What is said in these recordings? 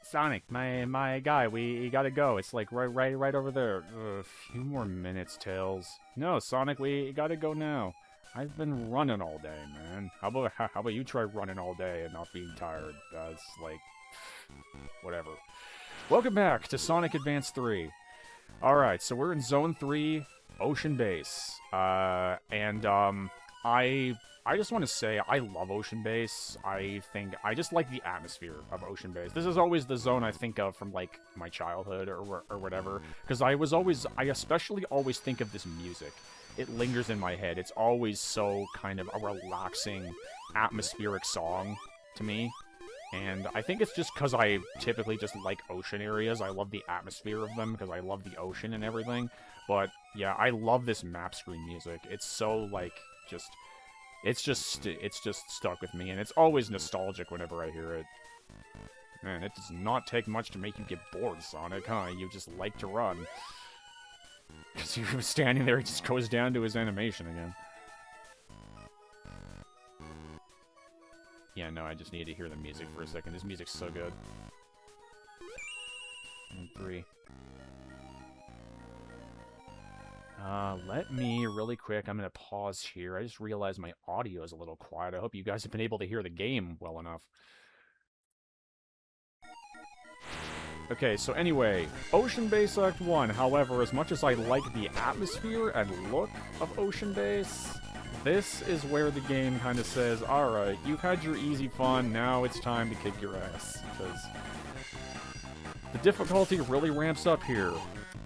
Sonic, my guy, we gotta go. It's like right over there. A few more minutes, Tails. No, Sonic, we gotta go now. I've been running all day, man. How about you try running all day and not being tired? That's like, whatever. Welcome back to Sonic Advance 3. Alright, so we're in Zone 3, Ocean Base. I just want to say, I love Ocean Base. I just like the atmosphere of Ocean Base. This is always the zone I think of from, like, my childhood or whatever. Because I especially always think of this music. It lingers in my head. It's always so kind of a relaxing, atmospheric song to me. And I think it's just because I typically just like ocean areas. I love the atmosphere of them because I love the ocean and everything. But, yeah, I love this map screen music. It's so, like, it's just stuck with me, and it's always nostalgic whenever I hear it. Man, it does not take much to make you get bored, Sonic, huh? You just like to run. Because he was standing there, he just goes down to his animation again. Yeah, no, I just need to hear the music for a second. This music's so good. And 3. Let me, really quick, I'm gonna pause here. I just realized my audio is a little quiet. I hope you guys have been able to hear the game well enough. Okay, so anyway, Ocean Base Act 1. However, as much as I like the atmosphere and look of Ocean Base, this is where the game kind of says, alright, you've had your easy fun, now it's time to kick your ass. Because the difficulty really ramps up here.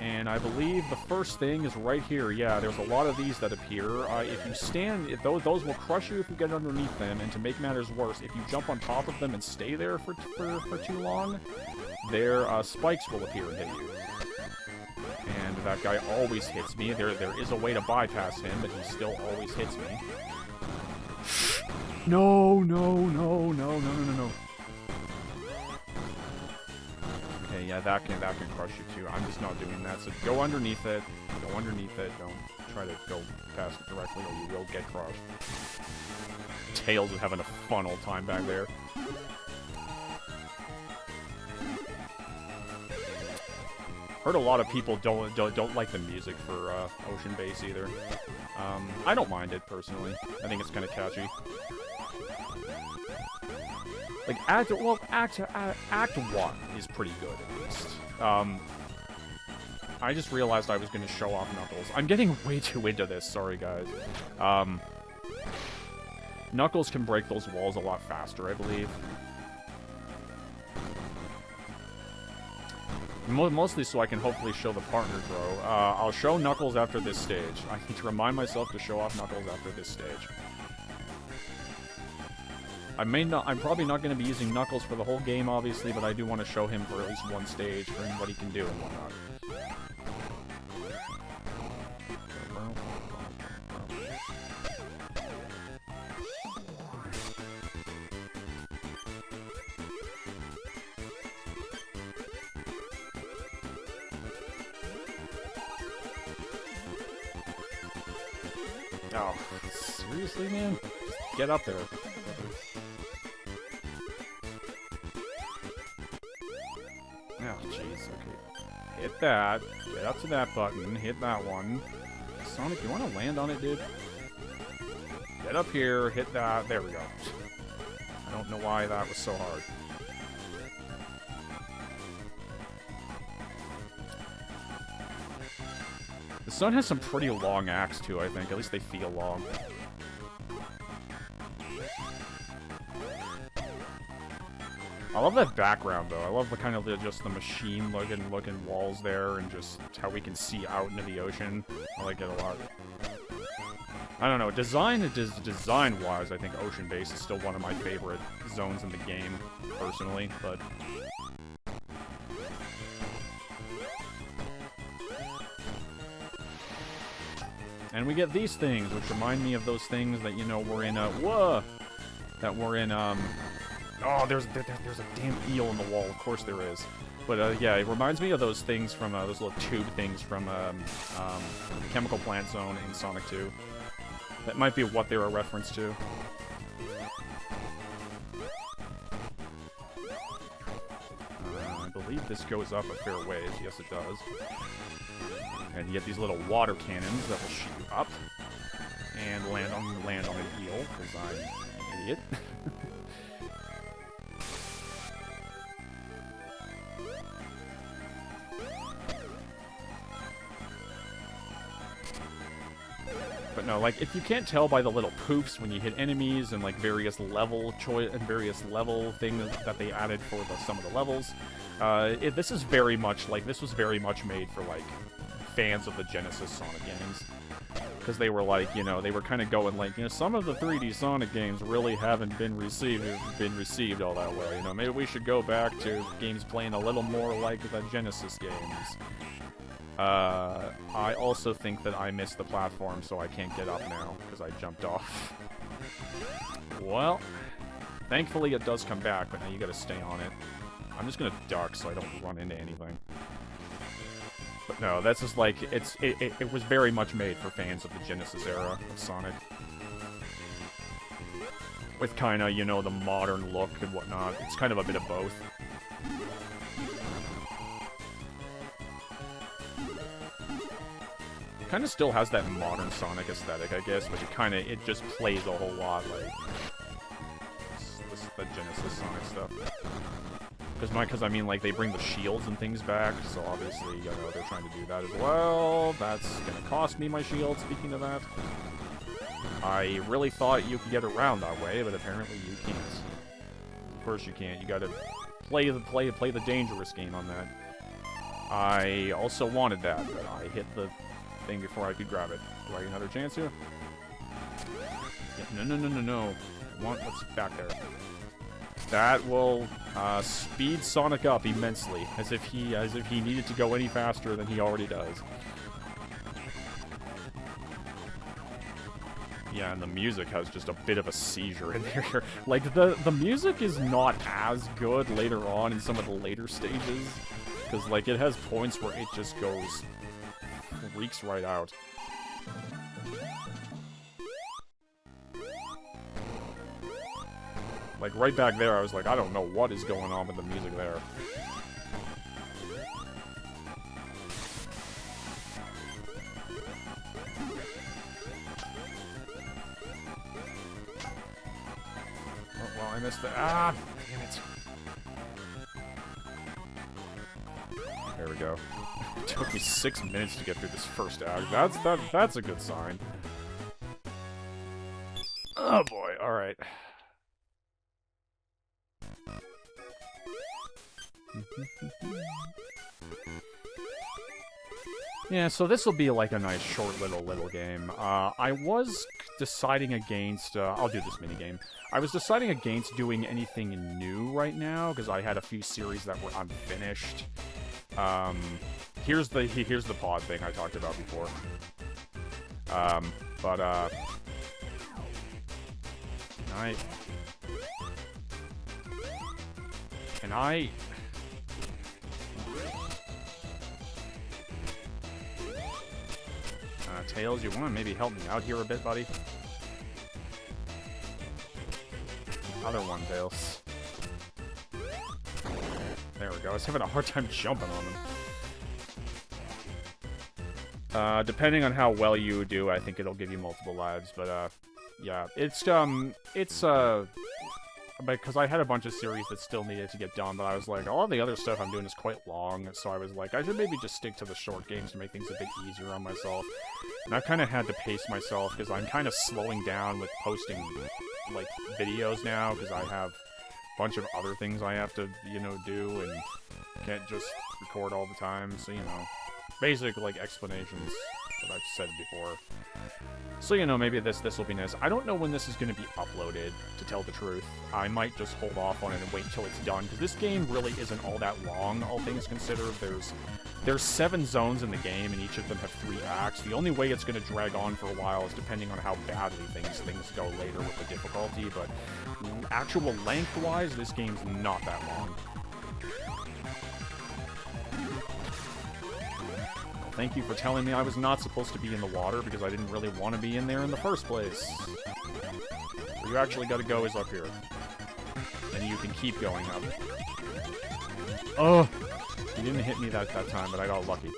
And I believe the first thing is right here. Yeah, there's a lot of these that appear. If you stand, those will crush you if you get underneath them. And to make matters worse, if you jump on top of them and stay there for too long, their spikes will appear and hit you. And that guy always hits me. There is a way to bypass him, but he still always hits me. No. Okay, yeah, that can crush you too. I'm just not doing that. So go underneath it. Go underneath it. Don't try to go past it directly, or you will get crushed. Tails is having a fun old time back there. Heard a lot of people don't like the music for Ocean Base either. I don't mind it personally. I think it's kind of catchy. Like Act 1 is pretty good at least. I just realized I was going to show off Knuckles. I'm getting way too into this. Sorry, guys. Knuckles can break those walls a lot faster, I believe. Mostly so I can hopefully show the partner grow. I'll show Knuckles after this stage. I need to remind myself to show off Knuckles after this stage. I'm probably not going to be using Knuckles for the whole game, obviously, but I do want to show him for at least one stage, for what he can do and whatnot. Oh, seriously, man? Just get up there. Oh, jeez, okay. Hit that. Get up to that button. Hit that one. Sonic, you want to land on it, dude? Get up here. Hit that. There we go. I don't know why that was so hard. The Sun has some pretty long acts, too, I think. At least they feel long. I love that background, though. I love the kind of just the machine-looking walls there, and just how we can see out into the ocean. I like it a lot. I don't know. Design-wise, I think Ocean Base is still one of my favorite zones in the game, personally, but... And we get these things, which remind me of those things that, you know, were in, that were in, oh, there's a damn eel in the wall. Of course there is. But, yeah, it reminds me of those things from, those little tube things from, the Chemical Plant Zone in Sonic 2. That might be what they were a reference to. believe this goes up a fair ways. Yes, it does. And you get these little water cannons that will shoot you up and land on an eel, because I'm an idiot. But no, like, if you can't tell by the little poofs when you hit enemies and, like, various level things that they added for some of the levels, this is very much, like, this was very much made for, like, fans of the Genesis Sonic games. Because they were, like, you know, they were kind of going, like, you know, some of the 3D Sonic games really haven't been received all that well, you know, maybe we should go back to games playing a little more like the Genesis games. I also think that I missed the platform, so I can't get up now, because I jumped off. Well, thankfully it does come back, but now you gotta stay on it. I'm just gonna duck so I don't run into anything. But no, that's just like, it was very much made for fans of the Genesis era of Sonic. With kinda, you know, the modern look and whatnot. It's kind of a bit of both. Kind of still has that modern Sonic aesthetic, I guess, but it just plays a whole lot like the Genesis Sonic stuff. Because I mean, like, they bring the shields and things back, so obviously, you know, they're trying to do that as well. That's gonna cost me my shield, speaking of that. I really thought you could get around that way, but apparently you can't. Of course you can't. You gotta play the dangerous game on that. I also wanted that, but I hit the thing before I could grab it. Do I get another chance here? Yeah, no. What's back there? That will speed Sonic up immensely, as if he needed to go any faster than he already does. Yeah, and the music has just a bit of a seizure in there. Like, the music is not as good later on in some of the later stages, because, like, it has points where it just goes... freaks right out. Like, right back there, I was like, I don't know what is going on with the music there. Oh, well, I missed the... Ah! Damn it. There we go. It took me 6 minutes to get through this first act. That's a good sign. Oh boy, alright. Yeah, so this will be like a nice short little game. I was deciding against... I'll do this minigame. I was deciding against doing anything new right now, because I had a few series that were unfinished. Here's the pod thing I talked about before. Can I... Tails, you want to maybe help me out here a bit, buddy? Other one, Tails. There we go. I was having a hard time jumping on them. Depending on how well you do, I think it'll give you multiple lives, but, yeah. Because I had a bunch of series that still needed to get done, but I was like, all the other stuff I'm doing is quite long, so I was like, I should maybe just stick to the short games to make things a bit easier on myself. And I've kind of had to pace myself, because I'm kind of slowing down with posting, like, videos now, because I have a bunch of other things I have to, you know, do, and can't just record all the time, so, you know, basic, like, explanations that I've said before. So, you know, maybe this will be nice. I don't know when this is going to be uploaded, to tell the truth. I might just hold off on it and wait till it's done, because this game really isn't all that long, all things considered. There's 7 zones in the game, and each of them have 3 acts. The only way it's going to drag on for a while is depending on how badly things go later with the difficulty, but actual length-wise, this game's not that long. Thank you for telling me I was not supposed to be in the water, because I didn't really want to be in there in the first place. Where you actually gotta go is up here. And you can keep going up. Oh! He didn't hit me that time, but I got lucky.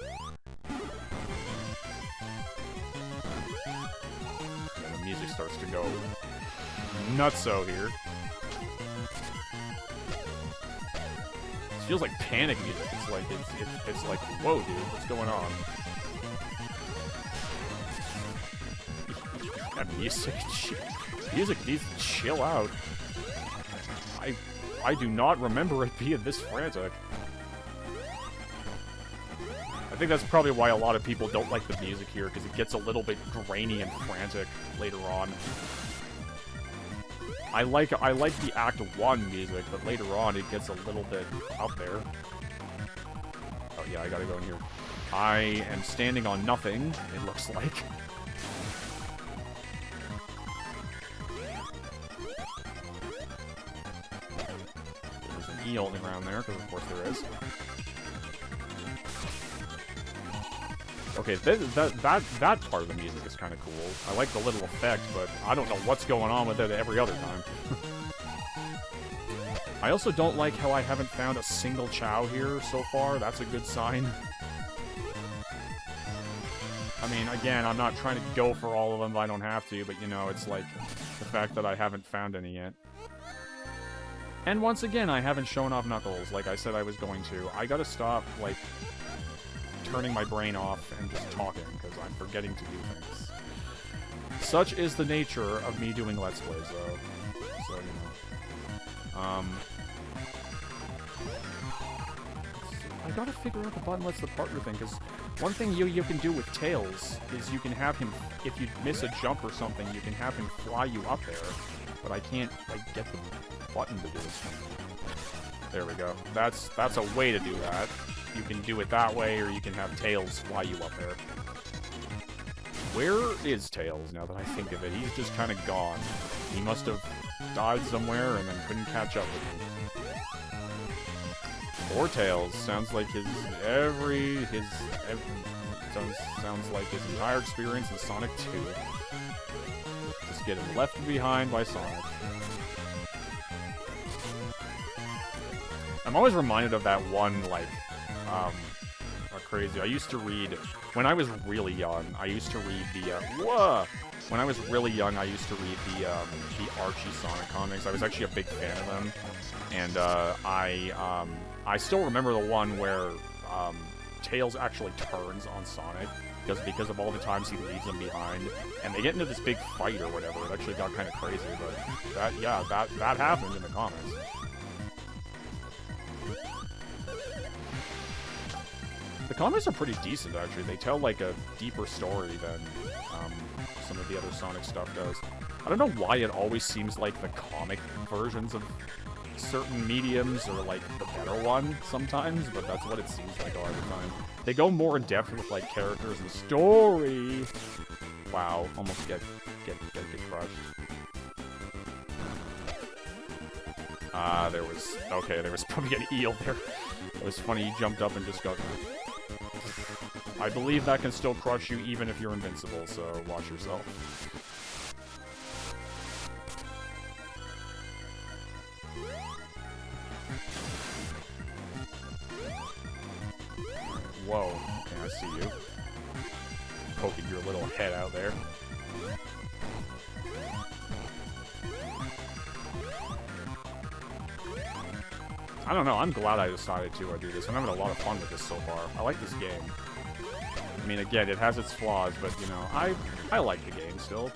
And the music starts to go nutso here. This feels like panic music. It's like it's like, whoa, dude, what's going on? That music needs to chill out. I do not remember it being this frantic. I think that's probably why a lot of people don't like the music here, because it gets a little bit grainy and frantic later on. I like the Act 1 music, but later on it gets a little bit up there. Oh yeah, I gotta go in here. I am standing on nothing, it looks like. There's an E on the ground there, because of course there is. Okay, that part of the music is kind of cool. I like the little effect, but I don't know what's going on with it every other time. I also don't like how I haven't found a single Chao here so far. That's a good sign. I mean, again, I'm not trying to go for all of them if I don't have to, but, you know, it's like the fact that I haven't found any yet. And once again, I haven't shown off Knuckles like I said I was going to. I gotta stop, like, turning my brain off and just talking, because I'm forgetting to do things. Such is the nature of me doing Let's Plays, though. So, you know. I gotta figure out the button lets the partner thing, because one thing you can do with Tails is you can have him, if you miss a jump or something, you can have him fly you up there, but I can't, like, get the button to do it. There we go. That's a way to do that. You can do it that way, or you can have Tails fly you up there. Where is Tails, now that I think of it? He's just kind of gone. He must have died somewhere and then couldn't catch up with me. Or Tails. Sounds like sounds like his entire experience in Sonic 2. Just getting left behind by Sonic. I'm always reminded of that one, like, crazy. I used to read, when I was really young, I used to read the, When I was really young, I used to read the Archie Sonic comics. I was actually a big fan of them. And, I still remember the one where, Tails actually turns on Sonic, because of all the times he leaves him behind. And they get into this big fight or whatever. It actually got kind of crazy, but that happened in the comics. The comics are pretty decent, actually. They tell, like, a deeper story than some of the other Sonic stuff does. I don't know why it always seems like the comic versions of certain mediums are, like, the better one sometimes, but that's what it seems like all the time. They go more in depth with, like, characters and story. Wow, almost get crushed. There was probably an eel there. It was funny, he jumped up and just got... I believe that can still crush you even if you're invincible, so watch yourself. Whoa, okay, I see you. Poking your little head out there. I don't know, I'm glad I decided to do this. I'm having a lot of fun with this so far. I like this game. I mean, again, it has its flaws, but, you know, I like the game still.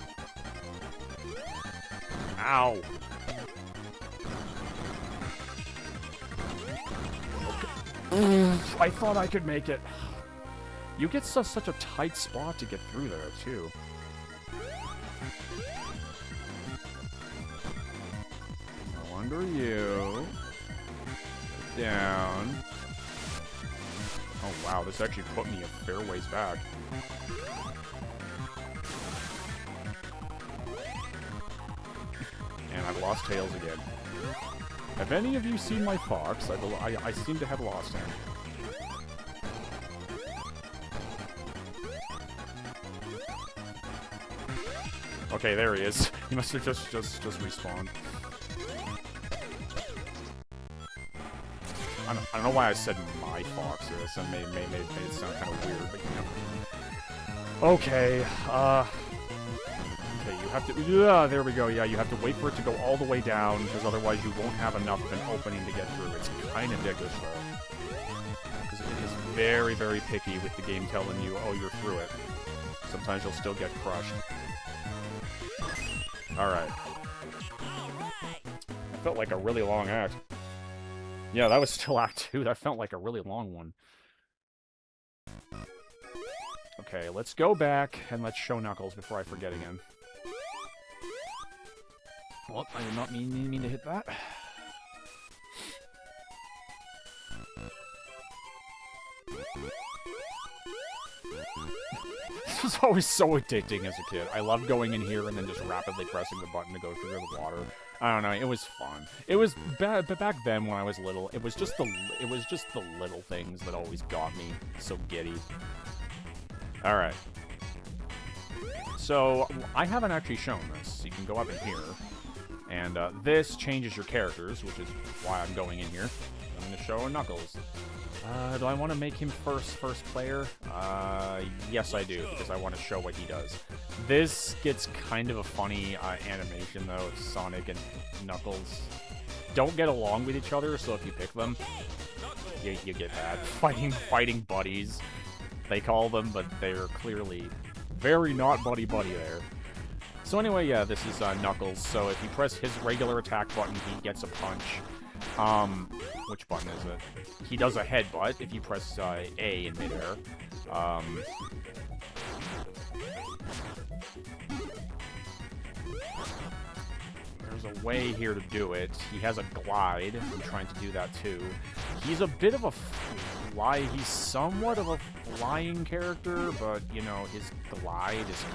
Ow! Okay. I thought I could make it. You get such a tight spot to get through there, too. No wonder you... down. Oh wow, this actually put me a fair ways back. And I've lost Tails again. Have any of you seen my fox? I seem to have lost him. Okay, there he is. He must have just respawned. I don't know why I said my fox. That made it sound kind of weird, but you know. Okay, okay, you have to... Yeah, there we go. Yeah, you have to wait for it to go all the way down, because otherwise you won't have enough of an opening to get through. It's kind of ridiculous, though. Because it is very, very picky with the game telling you, oh, you're through it. Sometimes you'll still get crushed. Alright. That felt like a really long act. Yeah, that was still Act 2. That felt like a really long one. Okay, let's go back and let's show Knuckles before I forget again. Well, I did not mean to hit that. This was always so addicting as a kid. I loved going in here and then just rapidly pressing the button to go through the water. I don't know, it was fun. It was bad, but back then when I was little, it was just the little things that always got me so giddy. All right. So I haven't actually shown this. You can go up in here, and this changes your characters, which is why I'm going in here. I'm going to show Knuckles. Do I want to make him first player? Yes, I do, because I want to show what he does. This gets kind of a funny animation, though, if Sonic and Knuckles don't get along with each other, so if you pick them, you get that. Fighting buddies, they call them, but they're clearly very not buddy-buddy there. So anyway, yeah, this is Knuckles, so if you press his regular attack button, he gets a punch. Which button is it? He does a headbutt if you press A in midair. There's a way here to do it. He has a glide. I'm trying to do that too. He's a bit of a fly. He's somewhat of a flying character, but, you know, his glide is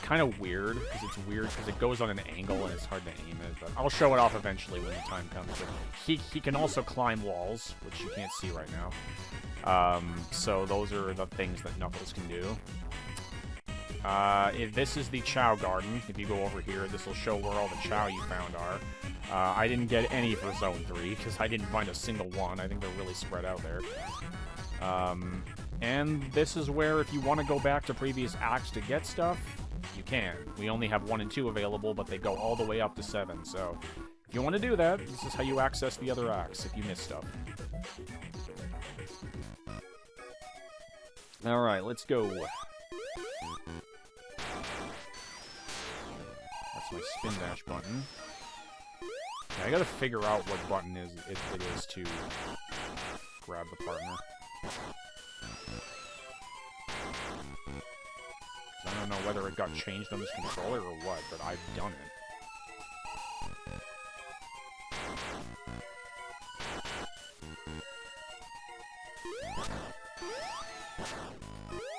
kind of weird, because it's weird because it goes on an angle and it's hard to aim it, but I'll show it off eventually when the time comes. But he can also climb walls, which you can't see right now. So those are the things that Knuckles can do. This is the Chao Garden. If you go over here, this will show where all the Chao you found are. I didn't get any for Zone 3, because I didn't find a single one. I think they're really spread out there. And this is where, if you want to go back to previous acts to get stuff, you can. We only have 1 and 2 available, but they go all the way up to 7, so if you want to do that, this is how you access the other acts, if you miss stuff. Alright, let's go. That's my spin dash button. Yeah, I gotta figure out what button it is to grab the partner. I don't know whether it got changed on this controller or what, but I've done it.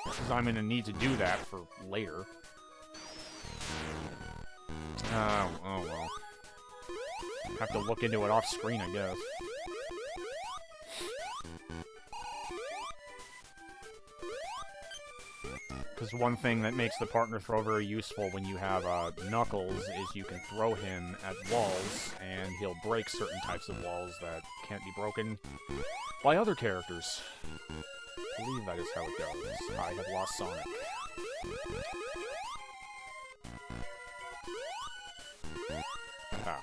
Because I'm gonna need to do that for later. Oh well. Have to look into it off screen, I guess. Because one thing that makes the partner throw very useful when you have Knuckles is you can throw him at walls, and he'll break certain types of walls that can't be broken by other characters. I believe that is how it goes. I have lost Sonic. Ah.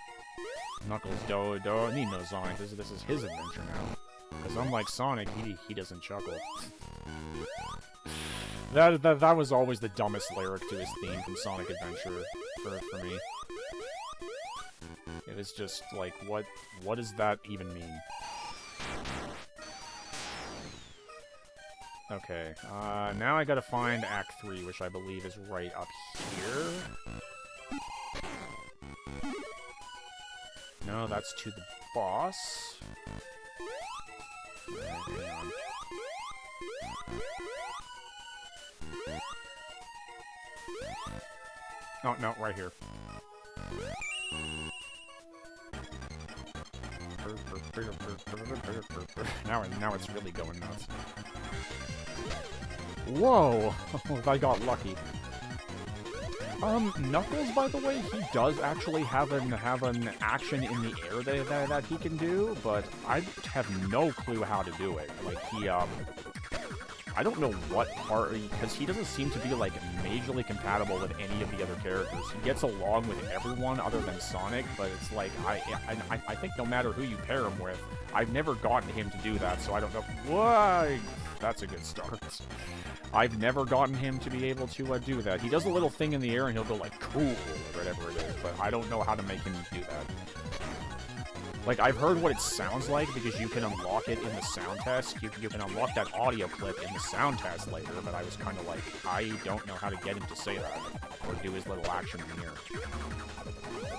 Knuckles don't need no Sonic. This is his adventure now. Because unlike Sonic, he doesn't chuckle. That was always the dumbest lyric to his theme from Sonic Adventure for me. It was just like, what does that even mean? Okay, now I gotta find Act 3, which I believe is right up here. No, that's to the boss. Hang on. Oh, no, right here. Now it's really going nuts. Whoa! I got lucky. Knuckles, by the way, he does actually have an action in the air that he can do, but I have no clue how to do it. Like, I don't know what part, because he doesn't seem to be, like, majorly compatible with any of the other characters. He gets along with everyone other than Sonic, but it's like, I think no matter who you pair him with, I've never gotten him to do that, so I don't know why. That's a good start. I've never gotten him to be able to do that. He does a little thing in the air and he'll go like, cool, or whatever it is, but I don't know how to make him do that. Like, I've heard what it sounds like because you can unlock it in the sound test. You can unlock that audio clip in the sound test later, but I was kind of like, I don't know how to get him to say that or do his little action in the air.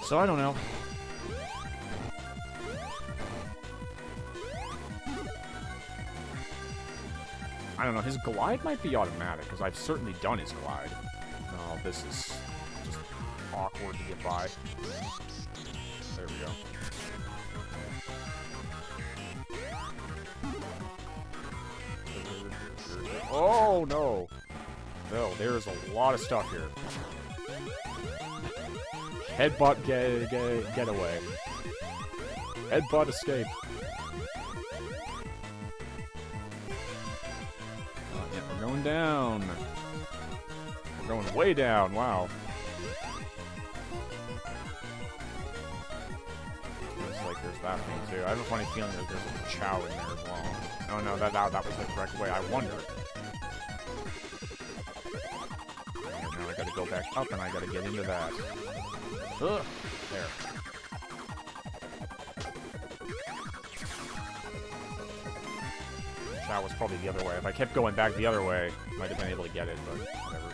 So I don't know. I don't know, his glide might be automatic, because I've certainly done his glide. No, this is just awkward to get by. There we go. Oh, no! No, there's a lot of stuff here. Headbutt, get away. Headbutt, escape. We're going down. We're going way down, wow. Looks like there's that thing too. I have a funny feeling that there's a Chow in there as well. Oh no, that was the correct way. I wondered. And now I gotta go back up and I gotta get into that. Ugh, there. Chow was probably the other way. If I kept going back the other way, I might have been able to get it, but whatever.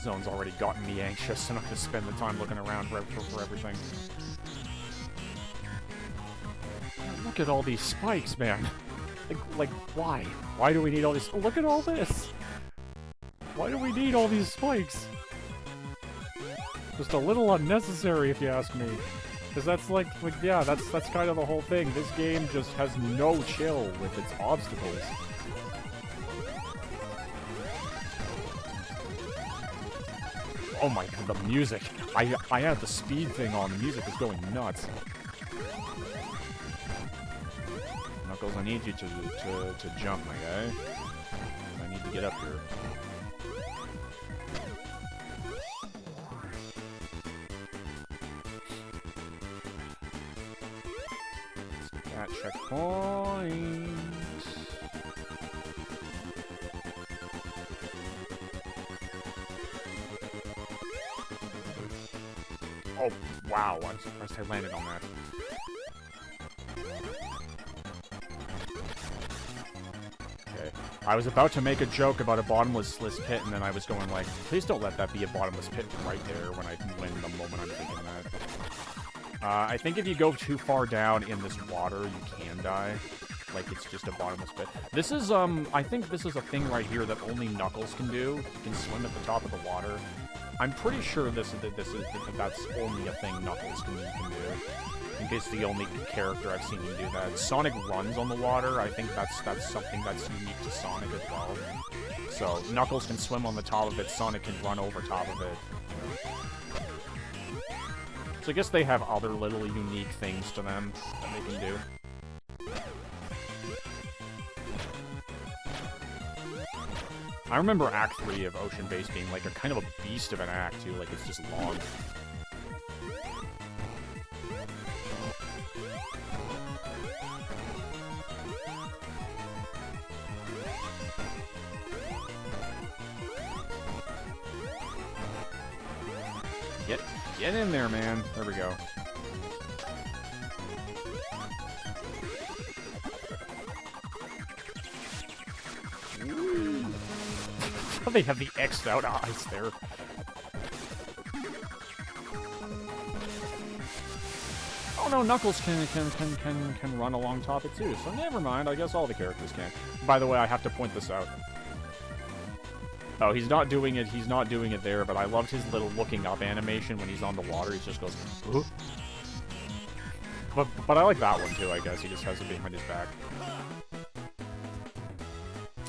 Zone's already gotten me anxious, and I'm gonna spend the time looking around for everything. Look at all these spikes, man. Like, why? Why do we need all these? Look at all this! Why do we need all these spikes? Just a little unnecessary, if you ask me. Because that's like, yeah, that's kind of the whole thing. This game just has no chill with its obstacles. Oh my god, the music. I had the speed thing on. The music is going nuts. Knuckles, I need you to jump, my guy. I need to get up here. At checkpoint. Oh, wow. I'm surprised I landed on that. Okay. I was about to make a joke about a bottomless pit, and then I was going like, please don't let that be a bottomless pit right there when the moment I'm thinking that. I think if you go too far down in this water, you can die. Like, it's just a bottomless pit. This is, I think this is a thing right here that only Knuckles can do. He can swim at the top of the water. I'm pretty sure that's only a thing Knuckles can do. I think it's the only character I've seen him do that. Sonic runs on the water. I think that's something that's unique to Sonic as well. So, Knuckles can swim on the top of it, Sonic can run over top of it. So I guess they have other little unique things to them that they can do. I remember Act 3 of Ocean Base being like a kind of a beast of an act too, like it's just long. Get in there, man. There we go. They have the X'd out eyes there. Oh no, Knuckles can run along top it too, so never mind, I guess all the characters can. By the way, I have to point this out. Oh, he's not doing it there, but I loved his little looking up animation when he's on the water. He just goes, ooh. But I like that one too, I guess. He just has it behind his back.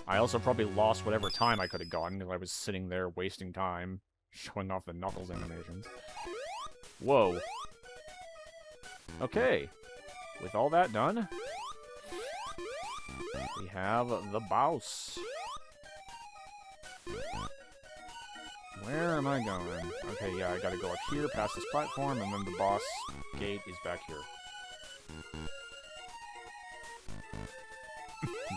I also probably lost whatever time I could have gotten because I was sitting there wasting time showing off the Knuckles animations. Whoa. Okay. With all that done, we have the boss. Where am I going? Okay, yeah, I gotta go up here, past this platform, and then the boss gate is back here.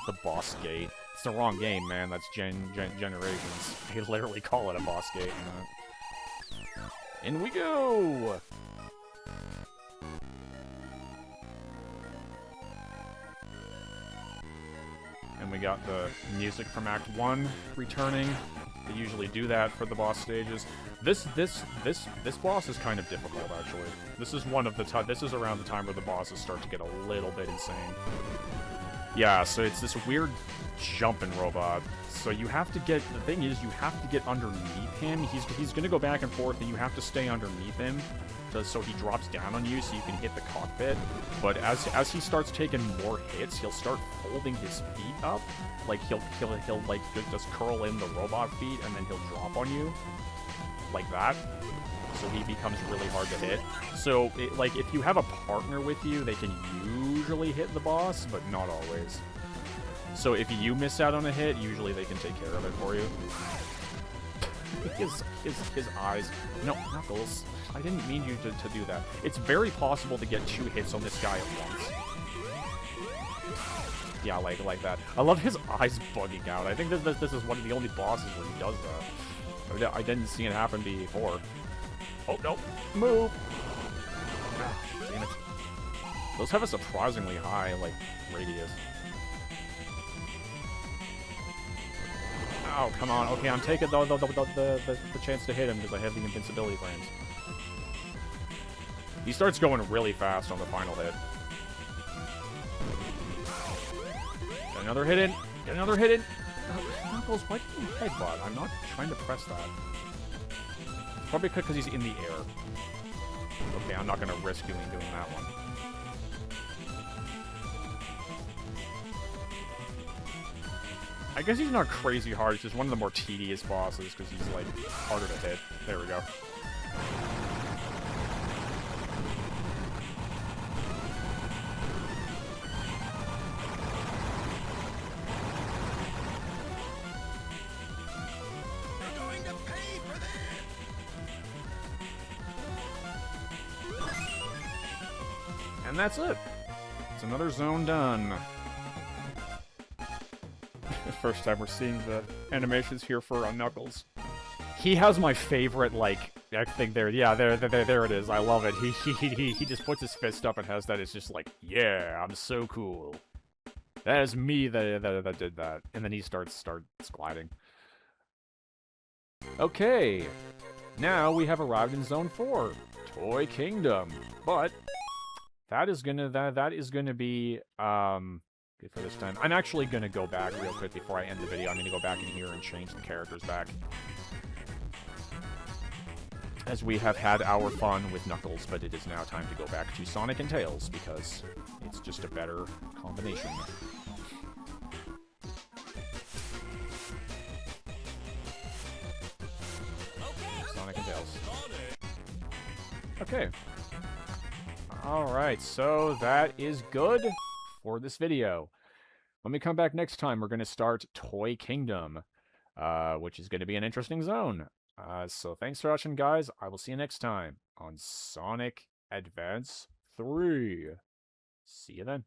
The boss gate. It's the wrong game, man. That's Generations. They literally call it a boss gate. In we go! And we got the music from Act 1 returning. They usually do that for the boss stages. This boss is kind of difficult, actually. This is one of the this is around the time where the bosses start to get a little bit insane. Yeah, so it's this weird jumping robot. So you have to get, the thing is, you have to get underneath him. He's gonna go back and forth, and you have to stay underneath him, so he drops down on you, so you can hit the cockpit. But as he starts taking more hits, he'll start folding his feet up. Like he'll like just curl in the robot feet, and then he'll drop on you, like that. So he becomes really hard to hit. So, like, if you have a partner with you, they can usually hit the boss, but not always. So if you miss out on a hit, usually they can take care of it for you. His eyes. No, Knuckles. I didn't mean you to do that. It's very possible to get 2 hits on this guy at once. Yeah, like that. I love his eyes bugging out. I think this is one of the only bosses where he does that. I didn't see it happen before. Oh, no. Move! Ah, damn it. Those have a surprisingly high, like, radius. Oh, come on. Okay, I'm taking the chance to hit him because I have the invincibility frames. He starts going really fast on the final hit. Get another hit in. Get another hit in. Knuckles, why did you headbutt? I'm not trying to press that. Probably because he's in the air. Okay, I'm not going to risk doing that one. I guess he's not crazy hard, it's just one of the more tedious bosses, because he's, like, harder to hit. There we go. And that's it. It's another zone done. First time we're seeing the animations here for Knuckles. He has my favorite, like, I think there, yeah, there it is. I love it. He just puts his fist up and has that. It's just like, yeah, I'm so cool. That is me that did that. And then he starts gliding. Okay. Now we have arrived in Zone 4, Toy Kingdom. But that is gonna be good for this time. I'm actually gonna go back real quick before I end the video. I'm gonna go back in here and change the characters back, as we have had our fun with Knuckles, but it is now time to go back to Sonic and Tails because it's just a better combination. Sonic and Tails. Okay. Alright, so that is good for this video. When we come back next time, we're going to start Toy Kingdom, which is going to be an interesting zone. So thanks for watching, guys. I will see you next time on Sonic Advance 3. See you then.